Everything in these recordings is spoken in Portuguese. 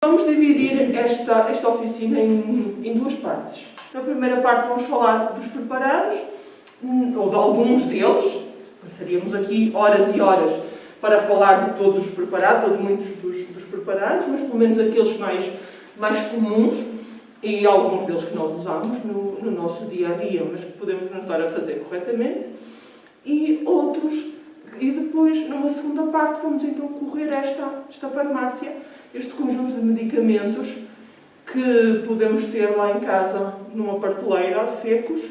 Vamos dividir esta oficina em duas partes. Na primeira parte vamos falar dos preparados, ou de alguns deles. Passaríamos aqui horas e horas para falar de todos os preparados, ou de muitos dos preparados, mas pelo menos aqueles mais comuns e alguns deles que nós usamos no nosso dia-a-dia, mas que podemos nos dar a fazer corretamente, e outros. E depois, numa segunda parte, vamos então correr esta farmácia, este conjunto de medicamentos que podemos ter lá em casa numa prateleira, secos,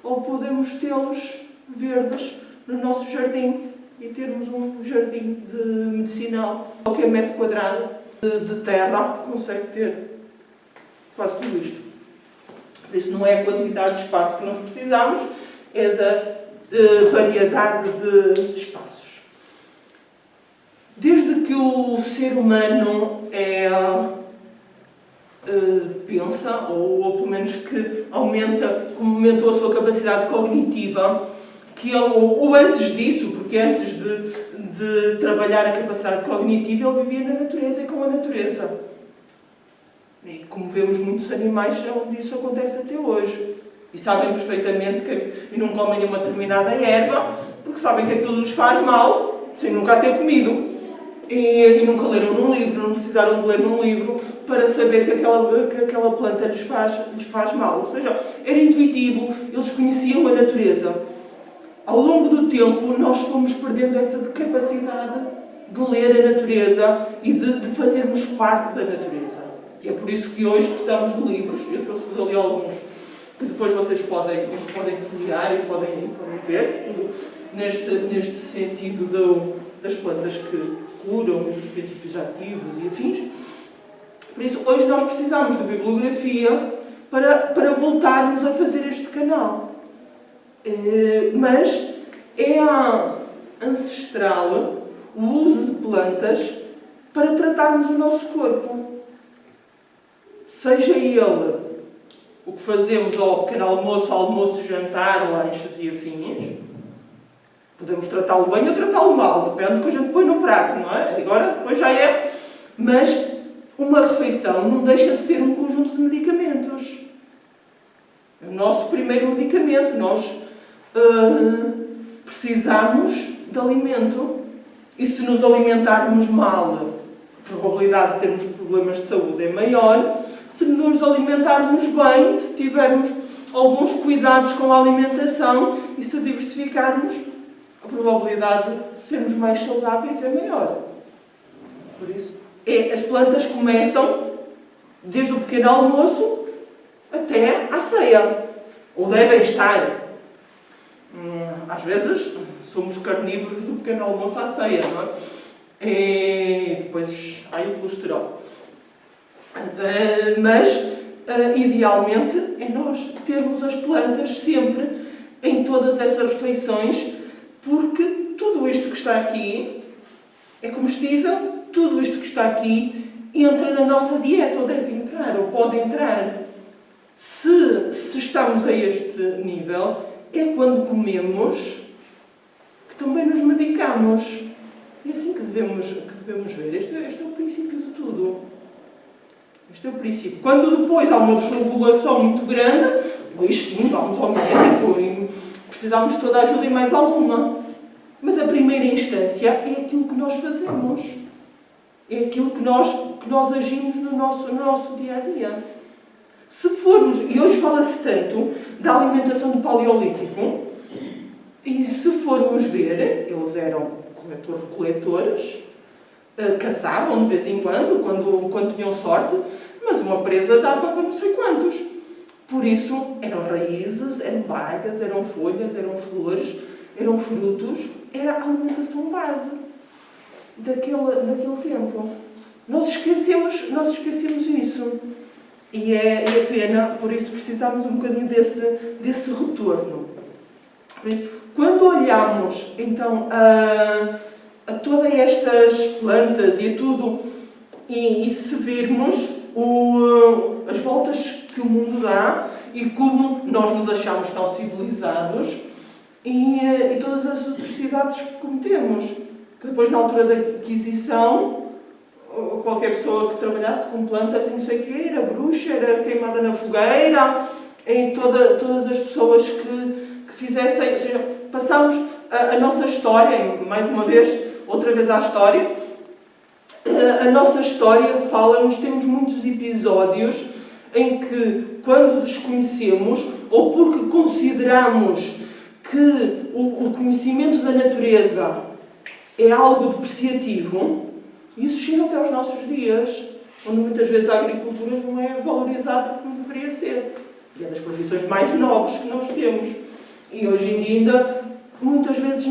ou podemos tê-los verdes no nosso jardim e termos um jardim medicinal. Qualquer metro quadrado de terra consegue ter quase tudo isto. Por isso não é a quantidade de espaço que nós precisamos, é da variedade de espaços. Desde que o ser humano pensa, ou pelo menos que aumentou a sua capacidade cognitiva, que ele, ou antes disso, porque antes de trabalhar a capacidade cognitiva, ele vivia na natureza e com a natureza. E como vemos muitos animais, onde isso acontece até hoje. E sabem perfeitamente que não comem nenhuma determinada erva, porque sabem que aquilo lhes faz mal, sem nunca a ter comido. E nunca leram num livro, não precisaram de ler num livro para saber que aquela planta lhes faz mal. Ou seja, era intuitivo, eles conheciam a natureza. Ao longo do tempo, nós fomos perdendo essa capacidade de ler a natureza e de fazermos parte da natureza. E é por isso que hoje precisamos de livros. Eu trouxe-vos ali alguns que depois vocês podem folhear e podem ver, neste sentido das plantas que curam, dos princípios ativos e afins. Por isso, hoje nós precisamos de bibliografia para voltarmos a fazer este canal. Mas é ancestral o uso de plantas para tratarmos o nosso corpo. Seja ele o que fazemos ao pequeno almoço, jantar, lanches e afins. Podemos tratá-lo bem ou tratá-lo mal, depende do que a gente põe no prato, não é? Agora, depois já é. Mas uma refeição não deixa de ser um conjunto de medicamentos. É o nosso primeiro medicamento. Nós precisamos de alimento. E se nos alimentarmos mal, a probabilidade de termos problemas de saúde é maior. Se nos alimentarmos bem, se tivermos alguns cuidados com a alimentação e se diversificarmos, a probabilidade de sermos mais saudáveis é maior. Por isso, as plantas começam desde o pequeno almoço até à ceia. Ou devem estar. Às vezes, somos carnívoros do pequeno almoço à ceia, não é? E depois há o colesterol. Mas, idealmente, é nós termos as plantas sempre em todas essas refeições, porque tudo isto que está aqui é comestível, tudo isto que está aqui entra na nossa dieta, ou deve entrar, ou pode entrar. Se estamos a este nível, é quando comemos que também nos medicamos. É assim que devemos ver. Este é o princípio de tudo. Este é o princípio. Quando depois há uma desregulação muito grande, depois sim, vamos ao médico e precisamos de toda a ajuda e mais alguma. Mas a primeira instância é aquilo que nós fazemos. É aquilo que nós agimos no nosso dia-a-dia. Se formos, e hoje fala-se tanto da alimentação do Paleolítico, e se formos ver, eles eram coletores, caçavam de vez em quando tinham sorte, mas uma presa dava para não sei quantos. Por isso, eram raízes, eram bagas, eram folhas, eram flores, eram frutos, era a alimentação base daquele tempo. Nós esquecemos isso. E é pena, por isso precisamos um bocadinho desse retorno. Por isso, quando olhamos, então, a todas estas plantas e a tudo, e se virmos as voltas que o mundo dá e como nós nos achamos tão civilizados e todas as atrocidades que cometemos, que depois, na altura da Inquisição, qualquer pessoa que trabalhasse com plantas, não sei o quê, era bruxa, era queimada na fogueira, em todas as pessoas que fizessem, ou seja, passámos a nossa história, mais uma vez, outra vez à história, a nossa história fala-nos, temos muitos episódios em que, quando desconhecemos, ou porque consideramos que o conhecimento da natureza é algo depreciativo, isso chega até aos nossos dias, onde muitas vezes a agricultura não é valorizada como deveria ser. E é das profissões mais nobres que nós temos. E hoje em dia ainda, muitas vezes,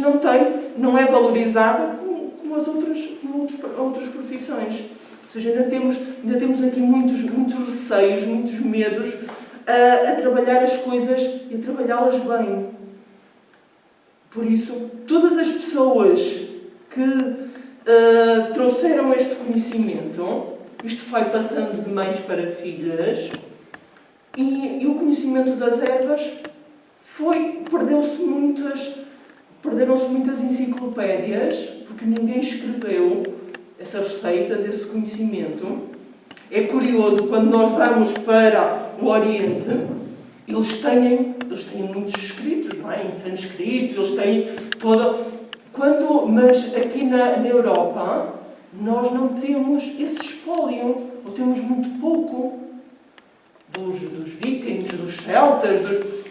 não é valorizada como as outras profissões. Ou seja, ainda temos aqui muitos receios, muitos medos a trabalhar as coisas e a trabalhá-las bem. Por isso, todas as pessoas que trouxeram este conhecimento, isto foi passando de mães para filhas, e o conhecimento das ervas perderam-se muitas enciclopédias, porque ninguém escreveu essas receitas, esse conhecimento. É curioso, quando nós vamos para o Oriente, eles têm muitos escritos, não é? Em sânscrito, eles têm mas aqui na Europa, nós não temos esse espólio, ou temos muito pouco dos vikings, dos celtas,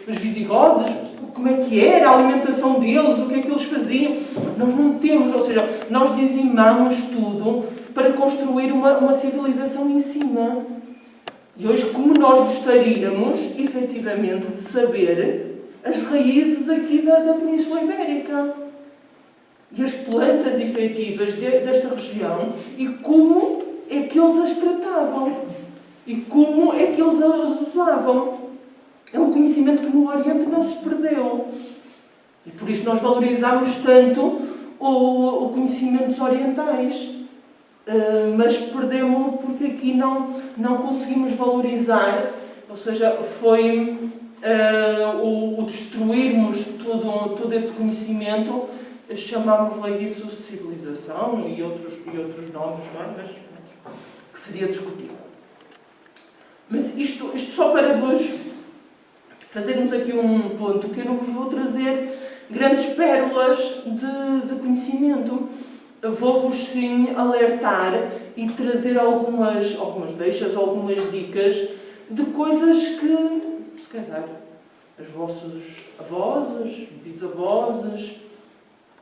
dos visigodos, como é que era a alimentação deles, o que é que eles faziam. Nós não temos, ou seja, nós dizimamos tudo para construir uma civilização em cima. E hoje, como nós gostaríamos, efetivamente, de saber as raízes aqui da Península Ibérica e as plantas efetivas desta região e como é que eles as tratavam e como é que eles as usavam. É um conhecimento que no Oriente não se perdeu. E por isso nós valorizamos tanto o conhecimento dos orientais. Mas perdemos-lo porque aqui não conseguimos valorizar, ou seja, foi o destruirmos todo esse conhecimento, chamámos-lhe isso civilização e outros nomes, não é? Mas que seria discutível. Mas isto só para vos fazermos aqui um ponto, que eu não vos vou trazer grandes pérolas de conhecimento. Vou-vos sim alertar e trazer algumas deixas, algumas dicas de coisas que, se calhar, as vossas avós, bisavós,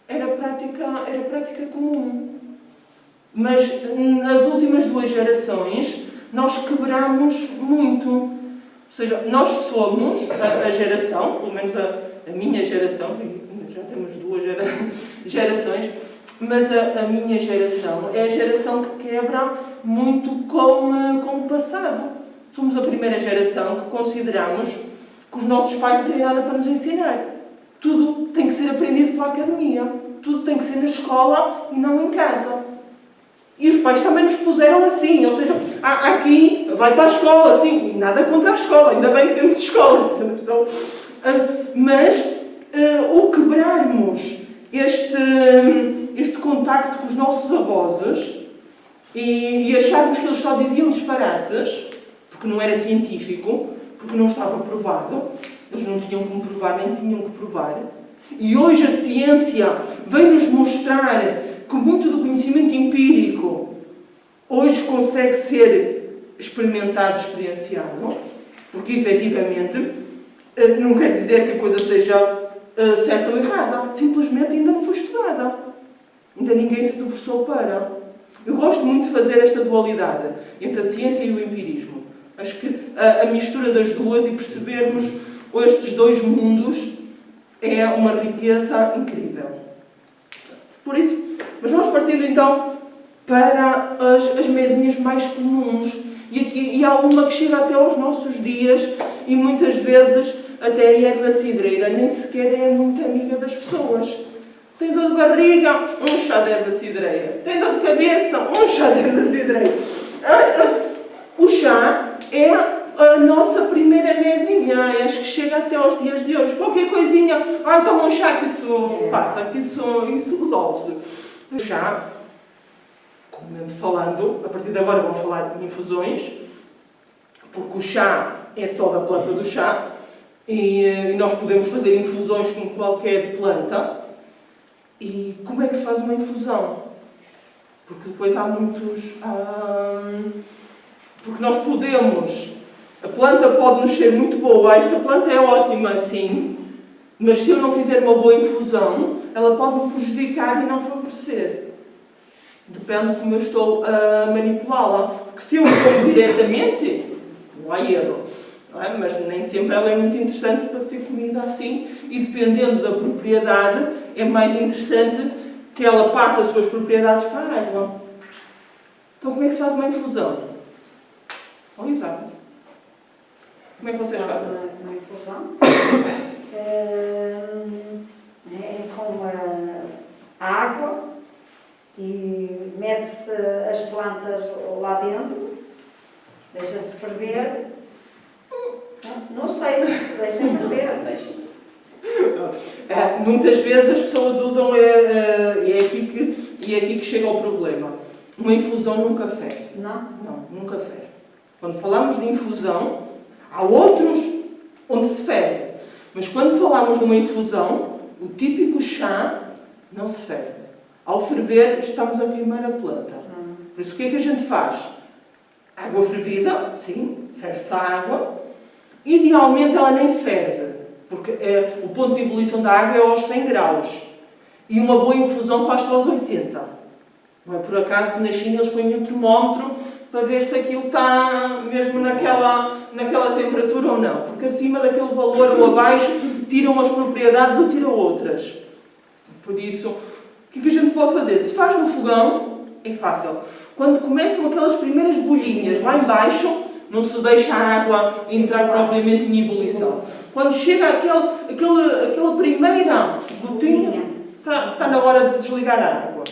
era prática comum. Mas nas últimas 2 gerações nós quebramos muito. Ou seja, nós somos a geração, pelo menos a minha geração, já temos 2 gerações, mas a minha geração é a geração que quebra muito com o passado. Somos a primeira geração que consideramos que os nossos pais não têm nada para nos ensinar. Tudo tem que ser aprendido pela academia. Tudo tem que ser na escola e não em casa. E os pais também nos puseram assim. Ou seja, aqui vai para a escola, assim. E nada contra a escola. Ainda bem que temos escolas. Então, mas o quebrarmos este contacto com os nossos avós e acharmos que eles só diziam disparates, porque não era científico, porque não estava provado, eles não tinham como provar, nem tinham que provar. E hoje a ciência vem-nos mostrar que muito do conhecimento empírico hoje consegue ser experimentado, experienciado, porque efetivamente não quer dizer que a coisa seja certa ou errada, simplesmente ainda não foi estudada. Ainda ninguém se debruçou para. Eu gosto muito de fazer esta dualidade entre a ciência e o empirismo. Acho que a mistura das duas e percebermos estes 2 mundos é uma riqueza incrível. Por isso, mas vamos partindo então para as mesinhas mais comuns. E há uma que chega até aos nossos dias e muitas vezes até a erva cidreira nem sequer é muito amiga das pessoas. Tem dor de barriga, um chá de erva cidreira. Tem dor de cabeça, um chá de erva cidreira. O chá é a nossa primeira mesinha, acho que chega até aos dias de hoje. Qualquer coisinha, toma um chá que isso passa, que isso resolve-se. O chá, Comumente falando, a partir de agora vamos falar de infusões, porque o chá é só da planta do chá e nós podemos fazer infusões com qualquer planta. E como é que se faz uma infusão? Porque depois há muitos... porque nós podemos... A planta pode nos ser muito boa, esta planta é ótima sim, mas se eu não fizer uma boa infusão, ela pode me prejudicar e não favorecer. Depende de como eu estou a manipulá-la. Porque se eu como diretamente, não há erro. Não é? Mas nem sempre ela é muito interessante para ser comida assim. E dependendo da propriedade, é mais interessante que ela passe as suas propriedades para a água. Então como é que se faz uma infusão? Oh, exato. Como é que vocês fazem? Uma infusão é com a água e mete-se as plantas lá dentro, deixa-se ferver. Não sei se deixa ferver. Muitas vezes as pessoas usam, é aqui que chega ao problema. Uma infusão nunca ferve. Não? Não, nunca ferve. Quando falamos de infusão, há outros onde se ferve. Mas quando falamos de uma infusão, o típico chá não se ferve. Ao ferver, estamos a queimar a planta. Por isso, o que é que a gente faz? Água fervida, sim, ferve-se a água. Idealmente, ela nem ferve, porque o ponto de ebulição da água é aos 100 graus. E uma boa infusão faz-se aos 80. Não é por acaso que na China eles põem um termómetro para ver se aquilo está mesmo naquela temperatura ou não. Porque acima daquele valor ou abaixo tiram as propriedades ou tiram outras. Por isso, o que a gente pode fazer? Se faz no fogão, é fácil. Quando começam aquelas primeiras bolhinhas lá embaixo, não se deixa a água entrar propriamente em ebulição. Quando chega aquela primeira gotinha, está na hora de desligar a água.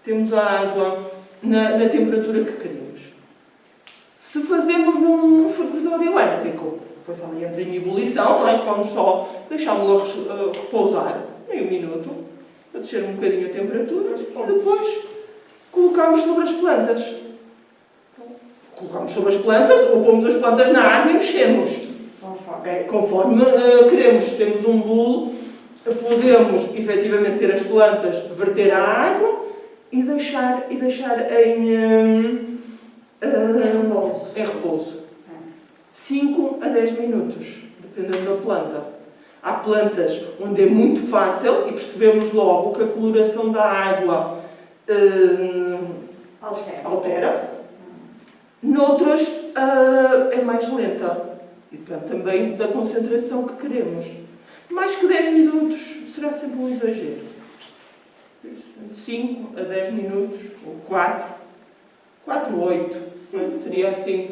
Temos a água na temperatura que queremos. Se fazemos num fervedor elétrico, depois ela entra em ebulição, não é? Vamos só deixá-la repousar meio minuto, para descer um bocadinho a temperatura, e depois colocamos sobre as plantas. Colocamos sobre as plantas, ou pomos as plantas na água e mexemos. Conforme queremos. Se temos um bolo, podemos efetivamente ter as plantas, verter a água e deixar em repouso. 5 a 10 minutos, dependendo da planta. Há plantas onde é muito fácil e percebemos logo que a coloração da água altera. Noutras é mais lenta. E depende também da concentração que queremos. Mais que 10 minutos será sempre um exagero. De 5 a 10 minutos, ou 4, 8, seria assim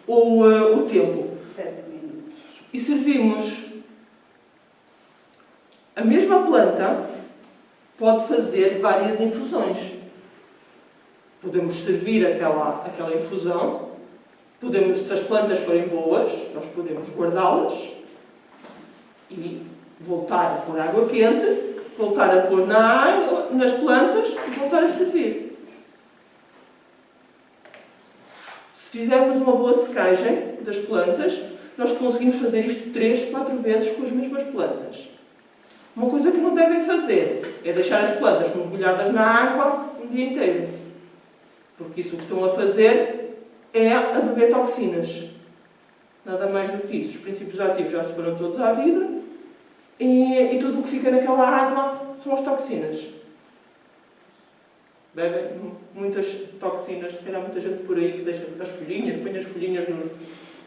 o tempo. 7 minutos. E servimos. A mesma planta pode fazer várias infusões. Podemos servir aquela infusão. Podemos, se as plantas forem boas, nós podemos guardá-las e voltar a pôr água quente, voltar a pôr nas plantas e voltar a servir. Se fizermos uma boa secagem das plantas, nós conseguimos fazer isto 3, 4 vezes com as mesmas plantas. Uma coisa que não devem fazer é deixar as plantas mergulhadas na água um dia inteiro. Porque isso que estão a fazer é a beber toxinas. Nada mais do que isso. Os princípios ativos já se foram todos à vida e tudo o que fica naquela água são as toxinas. Bebem muitas toxinas, se calhar muita gente por aí que deixa as folhinhas, põe as folhinhas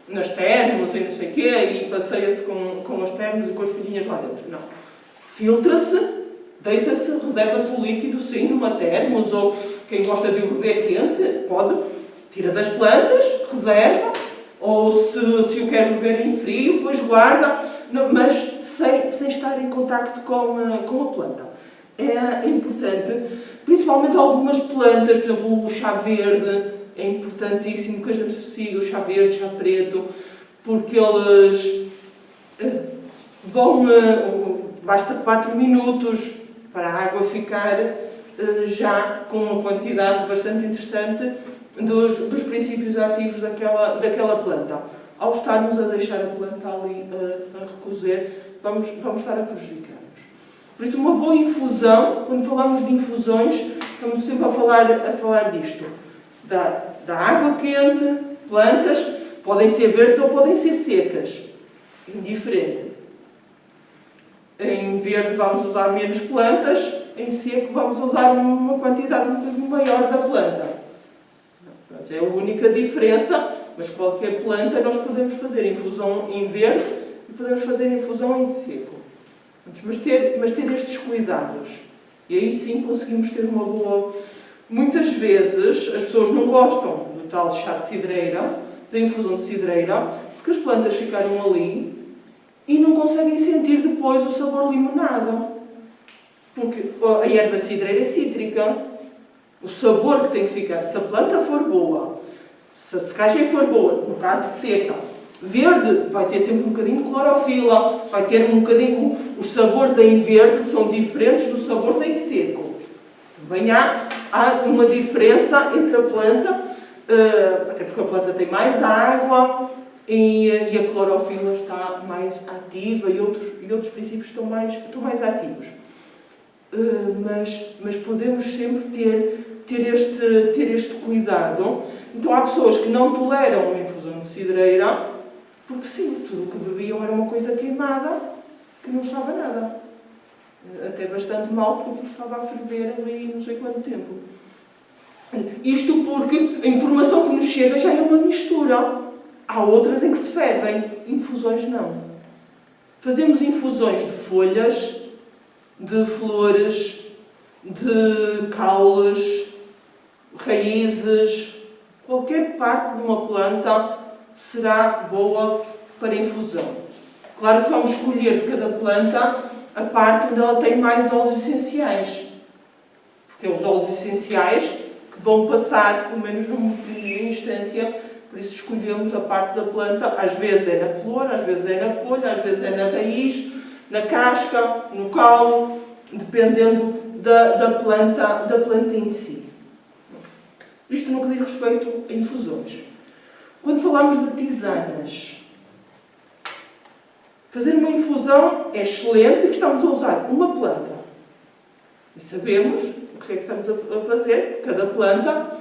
nas termos e não sei o quê e passeia-se com as termos e com as folhinhas lá dentro. Não. Filtra-se, deita-se, reserva-se o líquido sim numa termos ou quem gosta de o beber quente pode, tira das plantas, reserva ou se o quer beber em frio, depois guarda, mas sem estar em contacto com a planta. É importante, principalmente algumas plantas, por exemplo o chá verde, é importantíssimo que a gente siga o chá verde, chá preto, porque eles basta 4 minutos para a água ficar já com uma quantidade bastante interessante dos princípios ativos daquela planta. Ao estarmos a deixar a planta ali a recozer, vamos estar a prejudicar-nos. Por isso, uma boa infusão, quando falamos de infusões, estamos sempre a falar disto. Da água quente, plantas, podem ser verdes ou podem ser secas. Indiferente. Em verde vamos usar menos plantas, em seco vamos usar uma quantidade um bocadinho maior da planta. É a única diferença, mas qualquer planta nós podemos fazer infusão em verde e podemos fazer infusão em seco. Mas ter estes cuidados. E aí sim conseguimos ter uma boa... Muitas vezes as pessoas não gostam do tal chá de cidreira, da infusão de cidreira, porque as plantas ficaram ali e não conseguem sentir depois o sabor limonado. Porque a erva cidreira é cítrica. O sabor que tem que ficar, se a planta for boa, se a secagem for boa, no caso seca, verde, vai ter sempre um bocadinho de clorofila, vai ter um bocadinho... Os sabores em verde são diferentes dos sabores em seco. Também há uma diferença entre a planta, até porque a planta tem mais água e a clorofila está mais ativa e outros princípios estão mais ativos. Mas podemos sempre ter este cuidado. Então há pessoas que não toleram a infusão de cidreira porque sim, tudo o que bebiam era uma coisa queimada que não estava nada. Até bastante mal porque aquilo estava a ferver ali não sei quanto tempo. Isto porque a informação que nos chega já é uma mistura. Há outras em que se fervem, infusões não. Fazemos infusões de folhas, de flores, de caules, raízes, qualquer parte de uma planta será boa para infusão. Claro que vamos escolher de cada planta a parte onde ela tem mais óleos essenciais. Porque é os óleos essenciais que vão passar, pelo menos numa primeira instância, por isso escolhemos a parte da planta, às vezes é na flor, às vezes é na folha, às vezes é na raiz, na casca, no caule, dependendo da planta em si. Isto no que diz respeito a infusões. Quando falamos de tisanas, fazer uma infusão é excelente, que estamos a usar uma planta. E sabemos o que é que estamos a fazer. Cada planta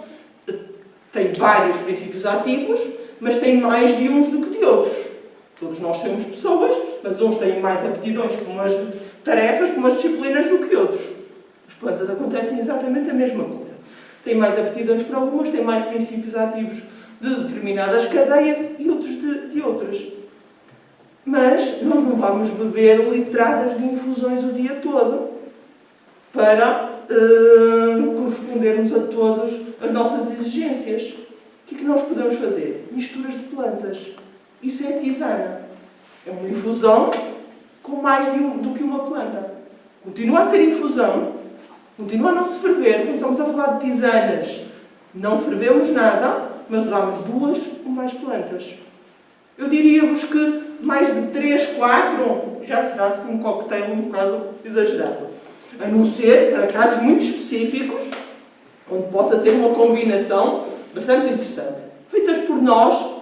tem vários princípios ativos, mas tem mais de uns do que de outros. Todos nós somos pessoas, mas uns têm mais aptidões para umas tarefas, para umas disciplinas do que outros. As plantas acontecem exatamente a mesma coisa. Têm mais aptidões para algumas, têm mais princípios ativos de determinadas cadeias e outros de outras. Mas nós não vamos beber litradas de infusões o dia todo para correspondermos a todas as nossas exigências. O que é que nós podemos fazer? Misturas de plantas. Isso é tisana. É uma infusão com mais do que uma planta. Continua a ser infusão, continua a não se ferver. Quando estamos a falar de tisanas, não fervemos nada, mas usamos 2 ou mais plantas. Eu diria-vos que mais de 3, 4 já será assim um coquetel um bocado exagerado. A não ser para casos muito específicos, onde possa ser uma combinação bastante interessante. Feitas por nós,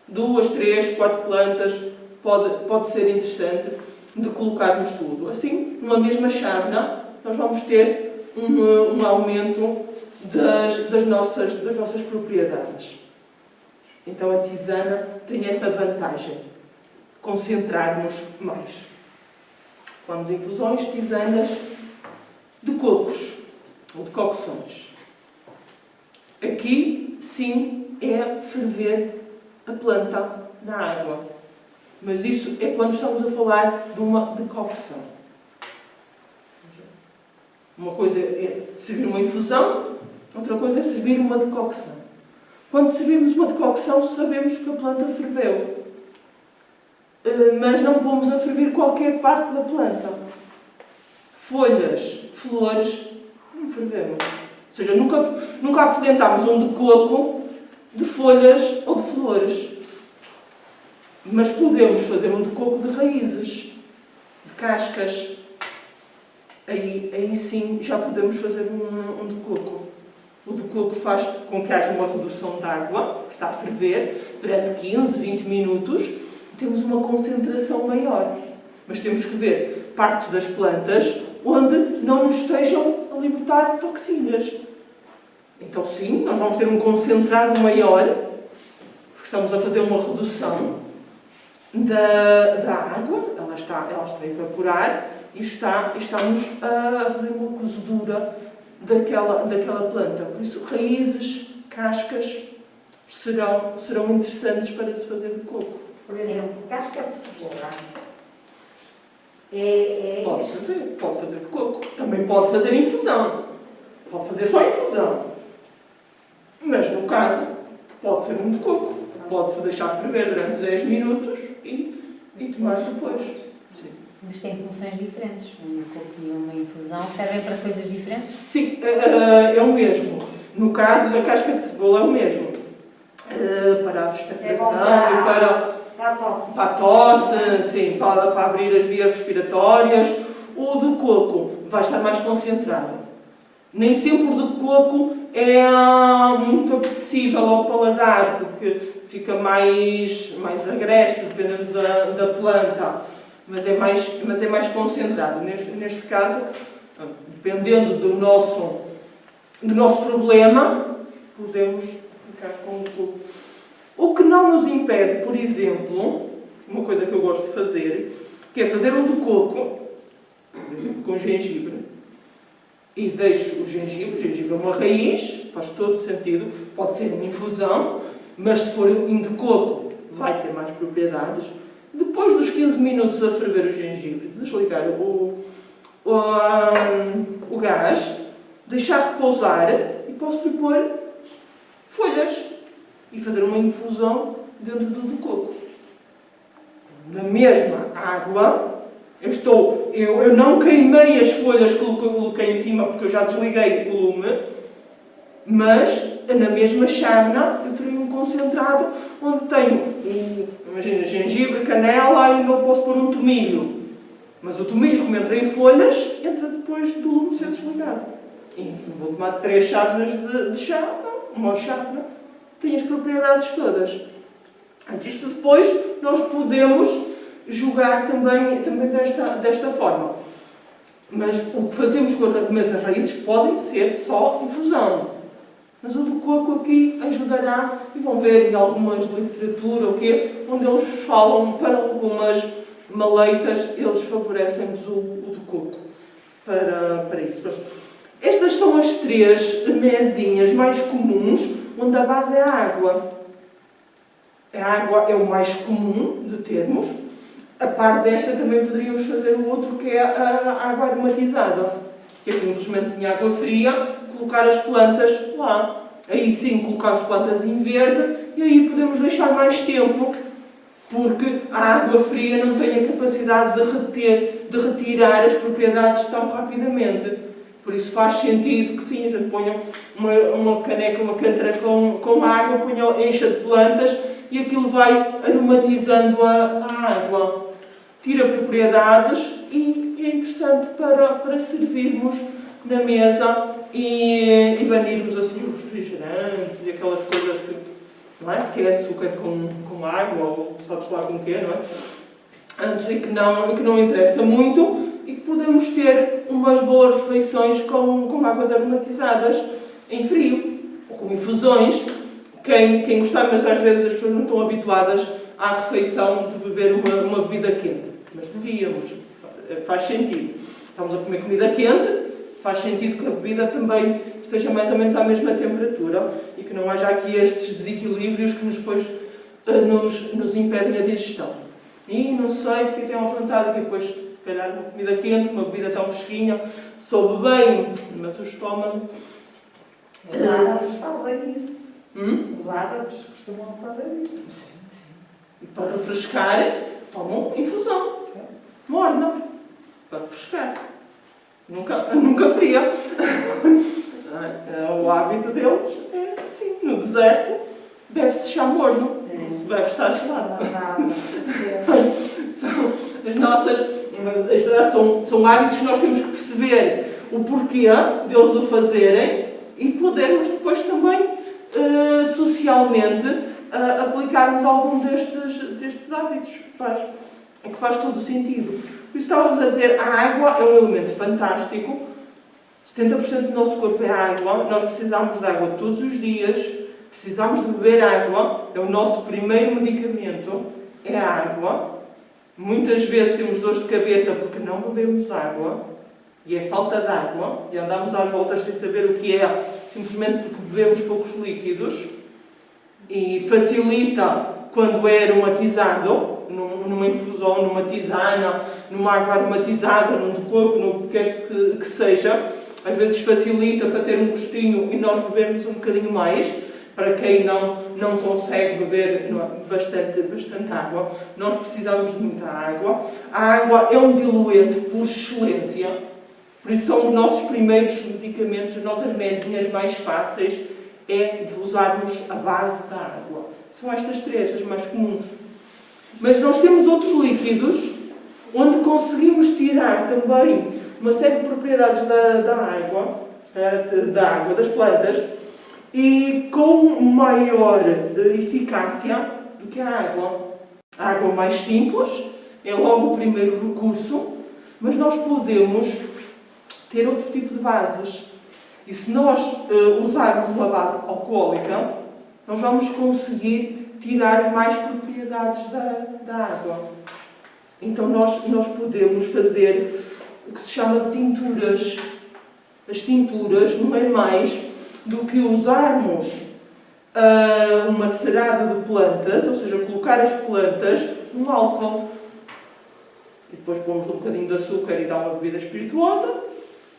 2, 3, 4 plantas, pode ser interessante de colocarmos tudo. Assim, numa mesma chávena, nós vamos ter um aumento das nossas propriedades. Então a tisana tem essa vantagem, concentrarmos mais. Falamos em infusões, tisanas de cocos ou de cocções. Aqui, sim, é ferver a planta na água. Mas isso é quando estamos a falar de uma decocção. Uma coisa é servir uma infusão, outra coisa é servir uma decocção. Quando servimos uma decocção, sabemos que a planta ferveu. Mas não pomos a ferver qualquer parte da planta. Folhas, flores, não fervemos. Ou seja, nunca apresentámos um de coco, de folhas ou de flores. Mas podemos fazer um de coco de raízes, de cascas. aí sim já podemos fazer um de coco. O de coco faz com que haja uma redução de água, que está a ferver, durante 15, 20 minutos, temos uma concentração maior. Mas temos que ver partes das plantas onde não nos estejam a libertar toxinas. Então sim, nós vamos ter um concentrado maior, porque estamos a fazer uma redução da água, ela está a evaporar e estamos a fazer uma cozedura daquela planta. Por isso, raízes, cascas serão interessantes para se fazer de coco. Por exemplo, casca de cebola. Pode fazer de coco. Também pode fazer infusão. Pode fazer só infusão. Mas, no caso, pode ser um de coco. Pode-se deixar ferver durante 10 minutos e tomar depois. Sim. Mas tem funções diferentes. Um coco e uma infusão servem para coisas diferentes? Sim, é o mesmo. No caso da casca de cebola é o mesmo. Para a expectoração e para a tosse, sim, para abrir as vias respiratórias. O de coco vai estar mais concentrado. Nem sempre o de coco é muito apetecível ao paladar, porque fica mais agreste, dependendo da planta, mas é mais concentrado. Neste caso, dependendo do nosso problema, podemos ficar com o coco. O que não nos impede, por exemplo, uma coisa que eu gosto de fazer, que é fazer um de coco, por exemplo, com gengibre, e deixo o gengibre é uma raiz, faz todo sentido, pode ser uma infusão, mas se for um de coco, vai ter mais propriedades. Depois dos 15 minutos a ferver o gengibre, desligar o gás, deixar repousar e posso-lhe pôr folhas e fazer uma infusão dentro do de coco. Na mesma água, eu não queimei as folhas que coloquei em cima porque eu já desliguei o lume, mas na mesma chávena eu teria um concentrado onde tenho, imagina, gengibre, canela e não posso pôr um tomilho. Mas o tomilho, como entra em folhas, entra depois do lume ser desligado. E não vou tomar 3 chávenas de chá, não, uma chávena tem as propriedades todas. Isto depois nós podemos jogar também desta forma. Mas o que fazemos mas as raízes podem ser só infusão. Mas o do coco aqui ajudará, e vão ver em algumas literatura, onde eles falam para algumas maleitas, eles favorecem-nos o de coco para isso. Estas são as 3 mesinhas mais comuns, onde a base é a água. A água é o mais comum de termos. A par desta também poderíamos fazer o outro, que é a água aromatizada, que é simplesmente em água fria, colocar as plantas lá. Aí sim colocamos plantas em verde e aí podemos deixar mais tempo, porque a água fria não tem a capacidade de retirar as propriedades tão rapidamente. Por isso faz sentido que sim, a gente ponha uma caneca, uma cantera com água, encha de plantas e aquilo vai aromatizando a água. Tira propriedades e é interessante para servirmos na mesa e banirmos assim os refrigerantes e aquelas coisas que é açúcar com água ou sabes lá com o quê, não é? Antes e que não interessa muito e que podemos ter umas boas refeições com águas aromatizadas em frio ou com infusões. Quem gostar, mas às vezes as pessoas não estão habituadas à refeição de beber uma bebida quente. Mas devíamos. Faz sentido. Estamos a comer comida quente, faz sentido que a bebida também esteja mais ou menos à mesma temperatura e que não haja aqui estes desequilíbrios que depois nos impedem a digestão. E não sei, fiquei tão à vontade que depois, se calhar, uma comida quente, uma bebida tão fresquinha, soube bem, mas o estômago... Os árabes fazem isso. Os árabes costumam fazer isso. Sim. E para refrescar, tomam infusão. Morna. Para refrescar. Nunca fria. O hábito deles é assim. No deserto, bebe-se chá morno. Não se bebe chá gelado. São as Mas já são hábitos que nós temos que perceber o porquê deles o fazerem e podermos depois também, socialmente, aplicarmos algum destes hábitos. Que faz todo o sentido. Por isso estávamos a dizer, a água é um elemento fantástico. 70% do nosso corpo é água. Nós precisamos de água todos os dias. Precisamos de beber água. É o nosso primeiro medicamento. É a água. Muitas vezes temos dores de cabeça porque não bebemos água. E é falta de água. E andamos às voltas sem saber o que é. Simplesmente porque bebemos poucos líquidos. E facilita quando é aromatizado, numa infusão, numa tisana, numa água aromatizada, num de coco, no que quer que seja. Às vezes facilita para ter um gostinho e nós bebermos um bocadinho mais. Para quem não consegue beber bastante água, nós precisamos de muita água. A água é um diluente por excelência. Por isso são os nossos primeiros medicamentos, as nossas mesinhas mais fáceis é de usarmos a base da água. São estas três, as mais comuns. Mas nós temos outros líquidos onde conseguimos tirar também uma série de propriedades da água, das plantas, e com maior eficácia do que a água. A água mais simples é logo o primeiro recurso, mas nós podemos ter outro tipo de bases. E se nós usarmos uma base alcoólica, nós vamos conseguir tirar mais propriedades da água. Então nós podemos fazer o que se chama de tinturas. As tinturas não é mais do que usarmos uma cerada de plantas, ou seja, colocar as plantas no álcool. E depois pomos um bocadinho de açúcar e dá uma bebida espirituosa.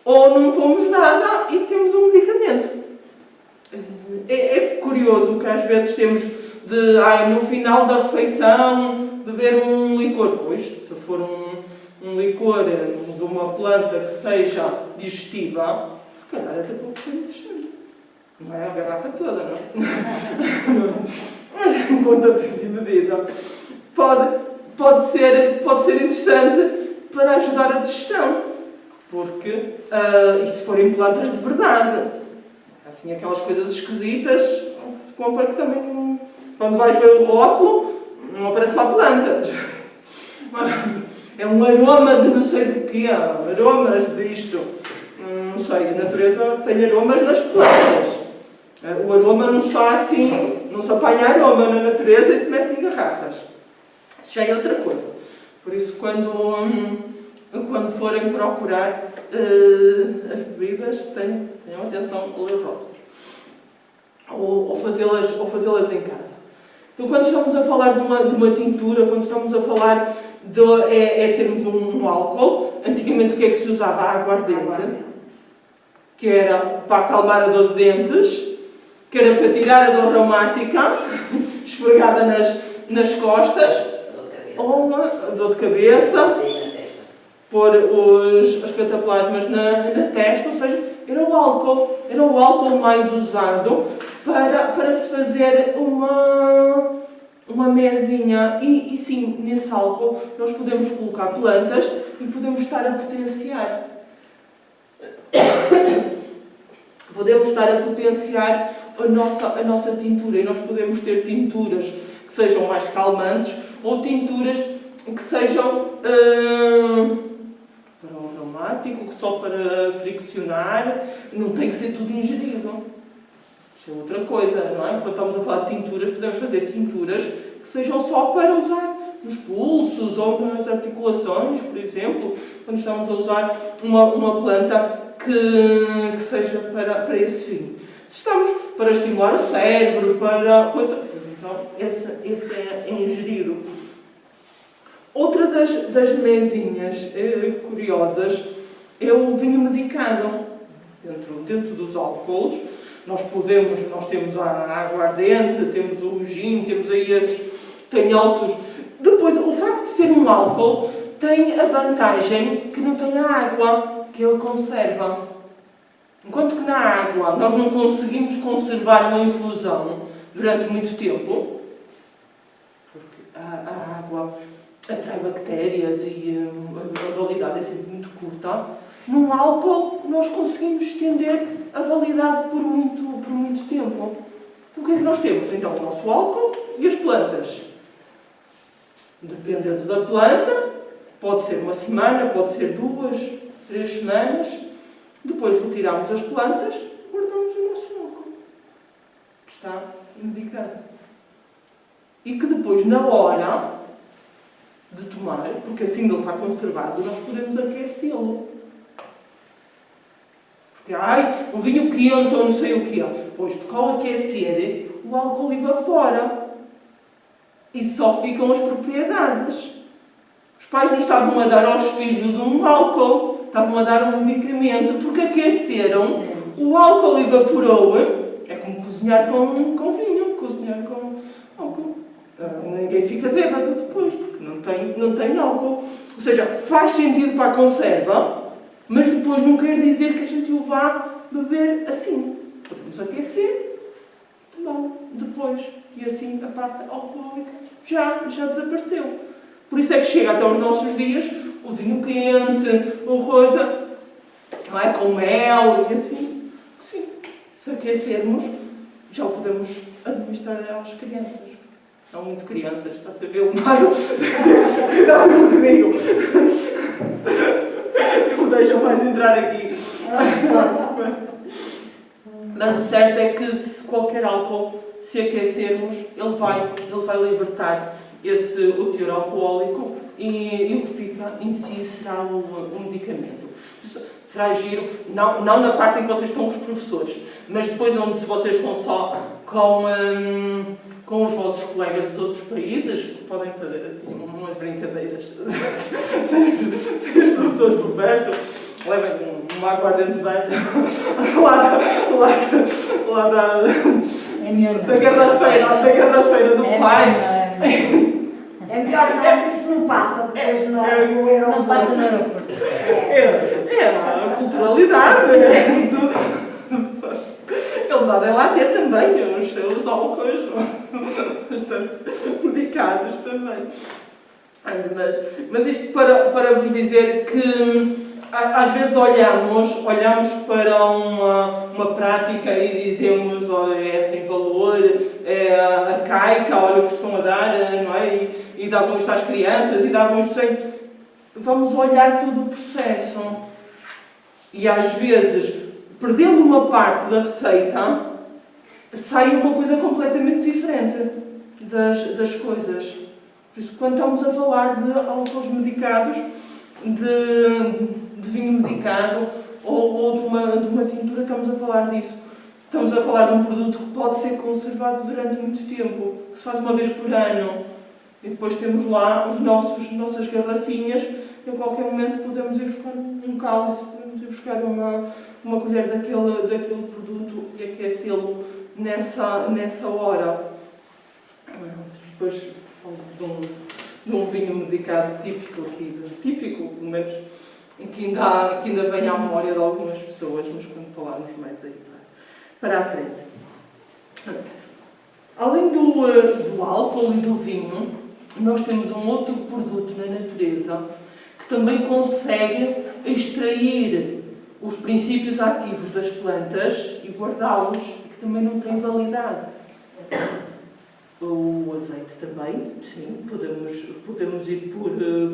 Ou não pomos nada e temos um medicamento. É curioso que às vezes temos no final da refeição, beber um licor. Pois, se for um licor de uma planta que seja digestiva, se calhar até pode ser interessante. Não é a garrafa toda, não? Mas em conta desse medida. Pode ser interessante para ajudar a digestão. Porque, e se forem plantas de verdade, assim aquelas coisas esquisitas que se compra que também, quando vais ver o rótulo, não aparece lá plantas. É um aroma de não sei de quê, aromas disto. Não sei, a natureza tem aromas nas plantas. O aroma não está assim, não se apanha aroma na natureza e se mete em garrafas. Isso já é outra coisa. Por isso, quando forem procurar as bebidas, tenham atenção a ler rótulos. Ou fazê-las em casa. Então, quando estamos a falar de uma tintura, quando estamos a falar termos um álcool, antigamente o que é que se usava? A aguardente, que era para acalmar a dor de dentes, que era para tirar a dor reumática, esfregada nas costas, ou uma dor de cabeça, pôr as cataplasmas na testa, ou seja, era o álcool mais usado para se fazer uma mesinha. E sim, nesse álcool nós podemos colocar plantas e podemos estar a potenciar. Podemos estar a potenciar a nossa tintura, e nós podemos ter tinturas que sejam mais calmantes ou tinturas que sejam para o reumático, só para friccionar. Não tem que ser tudo ingerido. Isso é outra coisa, não é? Quando estamos a falar de tinturas, podemos fazer tinturas que sejam só para usar nos pulsos ou nas articulações, por exemplo, quando estamos a usar uma planta que seja para esse fim. Se estamos para estimular o cérebro, para coisa, então esse é ingerido. Outra das mesinhas curiosas é o vinho medicado. Dentro dos álcools, nós temos a aguardente, temos o gin, temos aí esses, tem altos. Depois, o facto de ser um álcool tem a vantagem que não tem a água, que ele conserva. Enquanto que na água nós não conseguimos conservar uma infusão durante muito tempo, porque a água atrai bactérias e a validade é sempre muito curta. Num álcool, nós conseguimos estender a validade por muito tempo. Então, o que é que nós temos? Então, o nosso álcool e as plantas. Dependendo da planta, pode ser uma semana, pode ser 2, 3 semanas. Depois retiramos as plantas, guardamos o nosso álcool, que está medicado. E que depois, na hora de tomar, porque assim ele está conservado, nós podemos aquecê-lo. Porque, um vinho quente ou não sei o quê. Pois, porque ao aquecer, o álcool evapora. E só ficam as propriedades. Os pais não estavam a dar aos filhos um álcool, estavam a dar um medicamento, porque aqueceram, o álcool evaporou. É como cozinhar com vinho, cozinhar com álcool. Ninguém fica bêbado depois, porque não tem álcool. Ou seja, faz sentido para a conserva, mas depois não quer dizer que a gente o vá beber assim. Podemos aquecer, tomar depois. E assim a parte alcoólica já desapareceu. Por isso é que chega até aos nossos dias o vinho quente, o rosa, não é? Com mel e assim. Sim, se aquecermos, já o podemos administrar às crianças. São muito crianças, está-se a ver o lado. Cuidado com o que digo. Não deixam mais entrar aqui. Mas o certo é que se qualquer álcool, se aquecermos, ele vai libertar o teor alcoólico e o que fica em si será o medicamento. Será giro, não na parte em que vocês estão com os professores, mas depois onde se vocês estão só com os vossos colegas dos outros países, podem fazer assim umas brincadeiras sem os professores por perto, levem uma aguardente velha lá da garrafeira do pai. É melhor não, que isso não passa depois no aeroporto. Não passa no aeroporto. É a culturalidade. Eles há de lá ter também os seus álcools bastante medicados também. Mas isto para vos dizer que às vezes olhamos para uma prática e dizemos, olha, é sem valor, é arcaica, olha o que estão a dar, não é? E davam isto às crianças, e davam isto sem... Vamos olhar todo o processo. E às vezes, perdendo uma parte da receita, sai uma coisa completamente diferente das coisas. Por isso, quando estamos a falar de álcools medicados, de vinho medicado ou de uma tintura, estamos a falar disso. Estamos a falar de um produto que pode ser conservado durante muito tempo, que se faz uma vez por ano. E depois temos lá as nossas garrafinhas e a qualquer momento podemos ir buscar um cálice, podemos ir buscar uma colher daquele produto e aquecê-lo nessa hora. Depois de um vinho medicado típico, pelo menos, que ainda vem à memória de algumas pessoas, mas quando falarmos mais aí para a frente. Além do álcool e do vinho, nós temos um outro produto na natureza que também consegue extrair os princípios ativos das plantas e guardá-los, e que também não tem validade. O azeite também, sim, podemos ir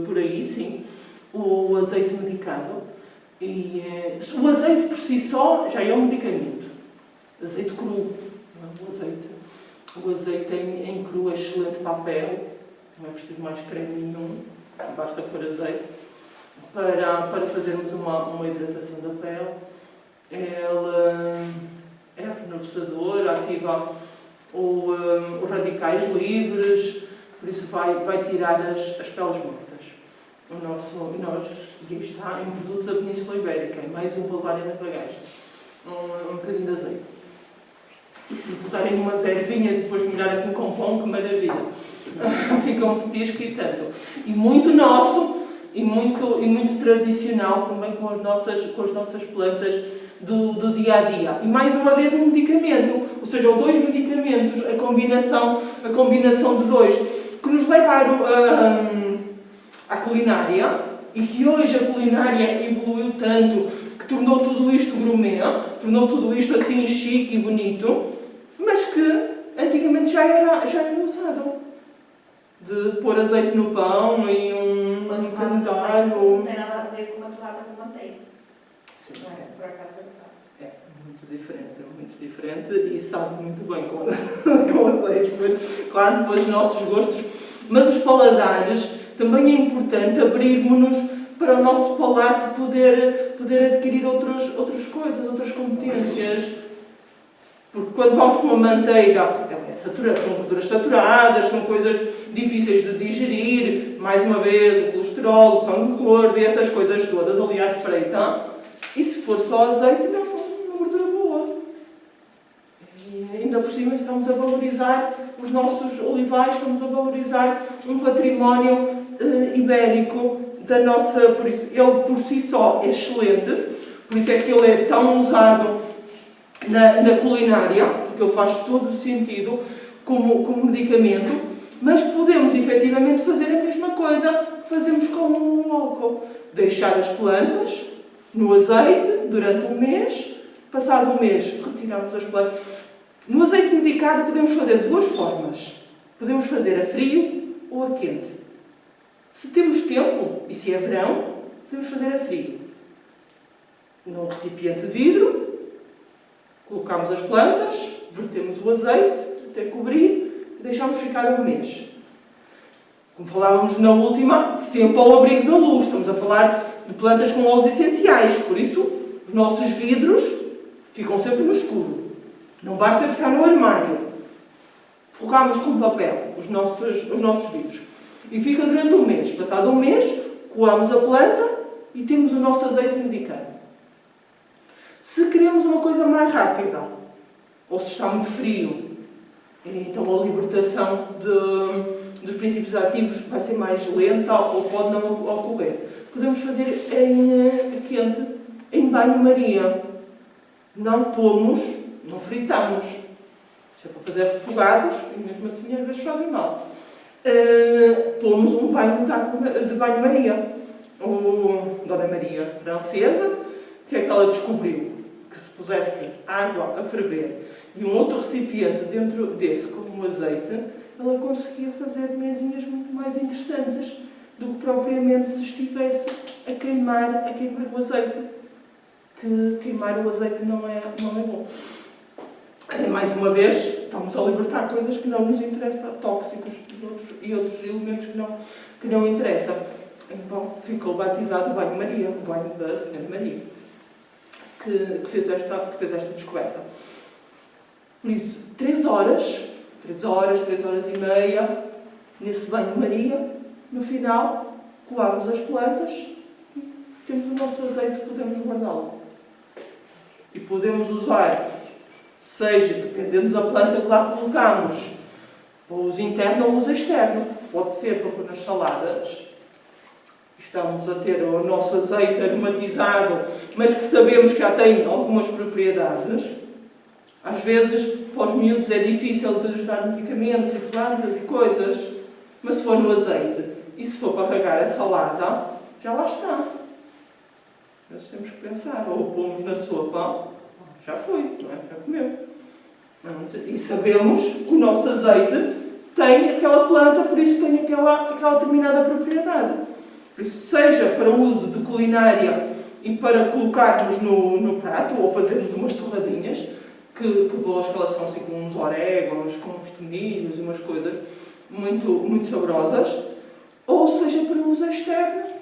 por aí, sim. O azeite medicado. O azeite por si só já é um medicamento. Azeite cru. O azeite em cru é excelente para a pele. Não é preciso mais creme nenhum. Basta pôr azeite para fazermos uma hidratação da pele. Ele é renovecedor, ativa os radicais livres, por isso vai tirar as peles mortas. E está em produto da Península Ibérica, mais um Valvária na bagagem. Um bocadinho de azeite. E se usarem umas ervinhas e depois molhar assim com pão, que maravilha. Fica um petisco e tanto. E muito nosso, e muito tradicional também com as nossas plantas do dia a dia. E mais uma vez um medicamento, ou seja, dois medicamentos, a combinação de dois, que nos levaram à culinária, e que hoje a culinária evoluiu tanto que tornou tudo isto gourmet, tornou tudo isto assim chique e bonito, mas que antigamente já era usado. De pôr azeite no pão e um bocadinho de alho. Não tem nada a ver com uma torrada com manteiga. Sim. Não é? Por acaso é verdade. É muito diferente e sabe muito bem com azeite. Mas, claro, depois os nossos gostos. Mas os paladares, também é importante abrirmos-nos para o nosso palato poder adquirir outras coisas, outras competências. Porque quando vamos com uma manteiga, são gorduras saturadas, são coisas difíceis de digerir, mais uma vez, o colesterol, o sangue gordo e essas coisas todas ali à espreita. E se for só azeite, não, uma gordura boa. E ainda por cima estamos a valorizar os nossos olivais, estamos a valorizar um património ibérico da nossa... Por isso, ele por si só é excelente, por isso é que ele é tão usado na culinária, porque ele faz todo o sentido como medicamento, mas podemos efetivamente fazer a mesma coisa que fazemos com o álcool. Deixar as plantas no azeite durante um mês, passado um mês retiramos as plantas. No azeite medicado podemos fazer de duas formas. Podemos fazer a frio ou a quente. Se temos tempo, e se é verão, podemos fazer a frio. Num recipiente de vidro, colocamos as plantas, vertemos o azeite até cobrir e deixamos ficar um mês. Como falávamos na última, sempre ao abrigo da luz. Estamos a falar de plantas com óleos essenciais, por isso os nossos vidros ficam sempre no escuro. Não basta ficar no armário. Forramos com papel os nossos vidros. E fica durante um mês. Passado um mês, coamos a planta e temos o nosso azeite medicado. Se queremos uma coisa mais rápida, ou se está muito frio, então a libertação dos princípios ativos vai ser mais lenta ou pode não ocorrer. Podemos fazer em quente, em banho-maria. Não pomos, não fritamos. Isso é para fazer refogados e mesmo assim às vezes fazem mal. Pomos um banho de banho-maria. Dona Maria francesa, que é que ela descobriu? Que se pusesse água a ferver e um outro recipiente dentro desse com o azeite, ela conseguia fazer mesinhas muito mais interessantes do que propriamente se estivesse a queimar o azeite. Que queimar o azeite não é bom. Mais uma vez, estamos a libertar coisas que não nos interessam, tóxicos e outros elementos que não interessam. Então, ficou batizado o Banho Maria, o banho da Senhora Maria, que fez esta descoberta. Por isso, 3 horas e meia, nesse Banho Maria, no final, coamos as plantas e temos o nosso azeite, podemos guardá-lo. E podemos usar, seja, dependendo da planta que lá colocamos, ou uso interno ou uso externo. Pode ser para pôr nas saladas. Estamos a ter o nosso azeite aromatizado, mas que sabemos que já tem algumas propriedades. Às vezes, para os miúdos é difícil de lhes dar medicamentos e plantas e coisas, mas se for no azeite e se for para regar a salada, já lá está. Nós temos que pensar, ou pomos na sopa, já foi, não é? Já comeu. E sabemos que o nosso azeite tem aquela planta, por isso tem aquela determinada propriedade. Por isso, seja para uso de culinária e para colocarmos no prato, ou fazermos umas torradinhas, que boas que elas são, assim, com uns orégãos, com uns tomilhos e umas coisas muito, muito saborosas, ou seja para uso externo,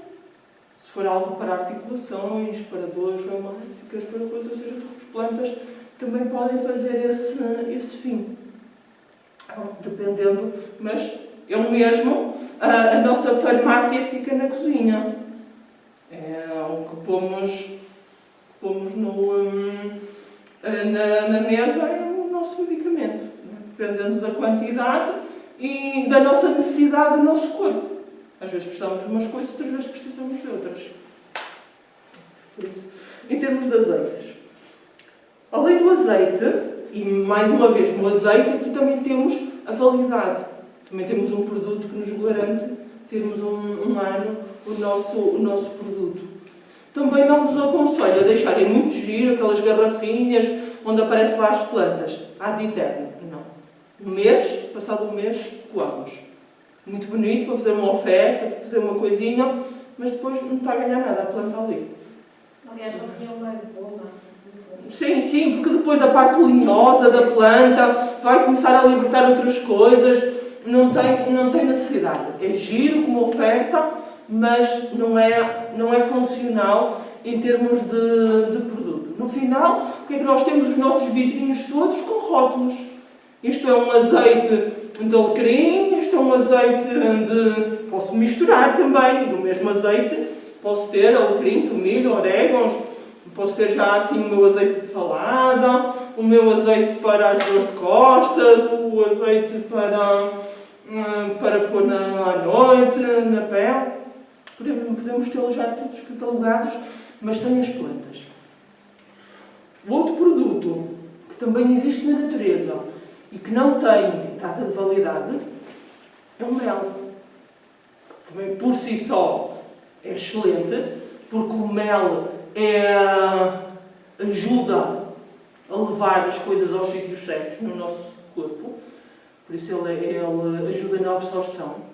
se for algo para articulações, para dores reumáticas, para coisas, ou seja, as plantas também podem fazer esse fim. Dependendo, mas eu mesmo, a nossa farmácia fica na cozinha. É o que pomos na mesa, é o nosso medicamento. Dependendo da quantidade e da nossa necessidade do nosso corpo. Às vezes precisamos de umas coisas, outras vezes precisamos de outras. Por isso, em termos de azeites. Além do azeite, e mais uma vez no azeite, aqui também temos a validade. Também temos um produto que nos garante termos um ano o nosso produto. Também não vos aconselho a deixarem muito giro aquelas garrafinhas onde aparecem lá as plantas, ad eterno. Não. Um mês, passado um mês, coamos. Muito bonito para fazer uma oferta, para fazer uma coisinha, mas depois não está a ganhar nada a planta ali. Aliás, só tinha uma boa. Sim, porque depois a parte linhosa da planta vai começar a libertar outras coisas, não tem necessidade. É giro como oferta, mas não é funcional em termos de produto. No final, o que é que nós temos? Os nossos vidrinhos todos com rótulos. Isto é um azeite de alecrim, isto é um azeite de... Posso misturar também, do mesmo azeite. Posso ter alecrim, tomilho, orégãos. Posso ter já assim o meu azeite de salada, o meu azeite para as dores de costas, o azeite para pôr à noite, na pele. Podemos tê-los já todos catalogados, mas sem as plantas. O outro produto que também existe na natureza e que não tem data de validade é o mel. Também por si só é excelente, porque o mel ajuda a levar as coisas aos sítios certos no nosso corpo. Por isso ele ajuda na absorção.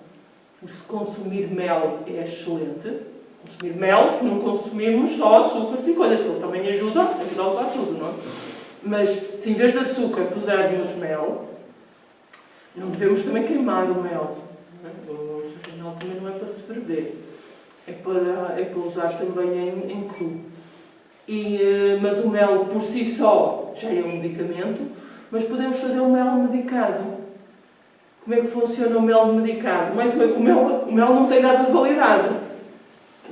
Se consumir mel é excelente. Consumir mel, se não consumirmos só açúcar, fica, olha, ele também ajuda a levar tudo, não é? Mas se em vez de açúcar pusermos mel, não devemos também queimar o mel. Não é? O mel também não é para se ferver. É para usar também em cru. Mas o mel por si só já é um medicamento, mas podemos fazer um mel medicado. Como é que funciona o mel medicado? Mais uma vez, o mel não tem data de validade.